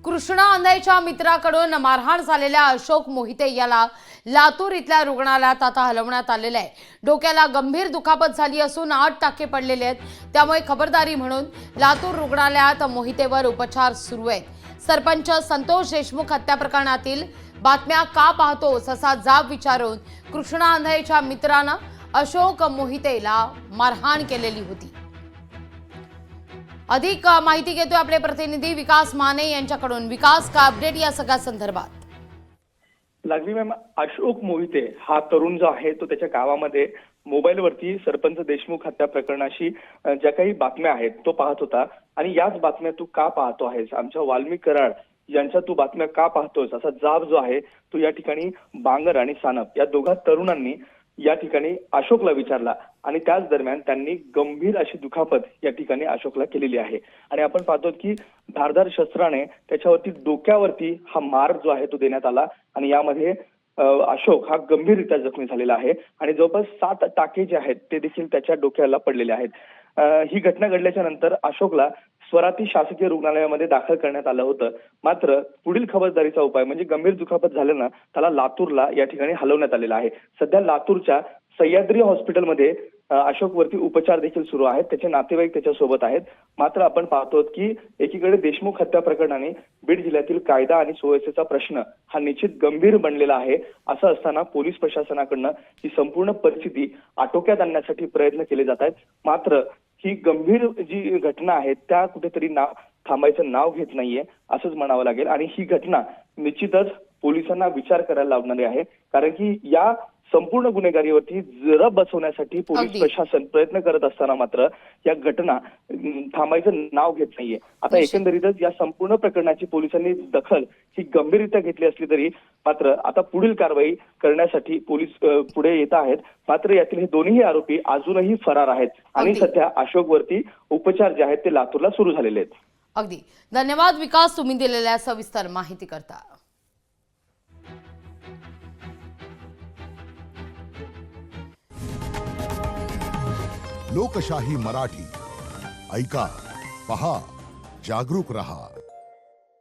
कृष्णा आंधळेच्या मित्राकडून मारहाण झालेल्या अशोक मोहिते याला लातूर इथल्या रुग्णालयात आता हलवण्यात आलेले आहे। डोक्याला गंभीर दुखापत झाली असून 8 टाके पडलेले आहेत। त्यामुळे खबरदारी म्हणून लातूर रुग्णालयात मोहितेवर उपचार सुरू आहेत। सरपंच संतोष देशमुख हत्या प्रकरणातील बातम्या का पाहतोस असा जाब विचारून कृष्णा आंधळेच्या मित्रानं अशोक मोहितेला मारहाण केलेली होती। अधिक माहिती घेतोय आपले प्रतिनिधी विकास माने यांच्याकडून। विकास, का अपडेट या सगळ्या संदर्भात? लागली मॅम, अशोक मोहिते हा तरुण जो आहे तो त्याच्या गावामध्ये मोबाईलवरती सरपंच देशमुख हत्या प्रकरणाशी ज्या काही बातम्या आहेत तो पाहत होता आणि याच बातम्या तू का पाहतो आहेस, आमच्या वाल्मिक कराड यांच्या तू बातम्या का पाहतोस असा जाब जो आहे तो या ठिकाणी बांगर आणि सानप या दोघा तरुणांनी या ठिकाणी अशोकला विचारला आणि त्याच दरम्यान त्यांनी गंभीर अशी दुखापत या ठिकाणी अशोकला केलेली आहे। आणि आपण पाहतो की धारदार शस्त्राने त्याच्यावरती डोक्यावरती हा मार जो आहे तो देण्यात आला आणि यामध्ये अशोक हा गंभीररित्या जखमी झालेला आहे आणि जवळपास 7 टाके जे आहेत ते देखील त्याच्या डोक्याला पडलेले आहेत। ही घटना घडल्याच्या नंतर अशोकला स्वराती शासकीय रुग्णालयामध्ये दाखल करण्यात आलं होतं। मात्र पुढील खबरदारीचा उपाय म्हणजे गंभीर दुखापत झाल्यानं त्याला लातूरला या ठिकाणी हलवण्यात आलेला आहे। सध्या लातूरच्या सह्याद्री हॉस्पिटलमध्ये अशोक वरती उपचार देखील सुरू आहेत, त्याचे नातेवाईक त्याच्या सोबत आहेत। मात्र आपण पाहतो की एकीकडे देशमुख हत्या प्रकरणाने बीड जिल्ह्यातील कायदा आणि सुव्यवस्थेचा प्रश्न हा निश्चित गंभीर बनलेला आहे। असं असताना पोलीस प्रशासनाकडनं ही संपूर्ण परिस्थिती आटोक्यात आणण्यासाठी प्रयत्न केले जात आहेत। मात्र ही गंभीर जी घटना आहे त्या कुठेतरी थांबायचं नाव घेत नाहीये असंच म्हणावं लागेल आणि ही घटना निश्चितच पोलिसांना विचार करायला लावणारी आहे, कारण की या संपूर्ण गुन्हेगारीवरती जरा बसवण्यासाठी पोलीस प्रशासन प्रयत्न करत असताना मात्र या घटना थांबायचं नाव घेत नाहीये। आता एकंदरीतच या संपूर्ण प्रकरणाची पोलिसांनी दखल ही गंभीररित्या घेतली असली तरी मात्र आता पुढील कारवाई करण्यासाठी पोलीस पुढे येत आहेत। मात्र यातील हे दोन्ही आरोपी अजूनही फरार आहेत आणि सध्या अशोक वरती उपचार जे आहेत ते लातूरला सुरू झालेले आहेत। अगदी धन्यवाद विकास, तुम्ही दिलेल्या सविस्तर माहिती करता। लोकशाही मराठी ऐका, पहा, जागरूक रहा।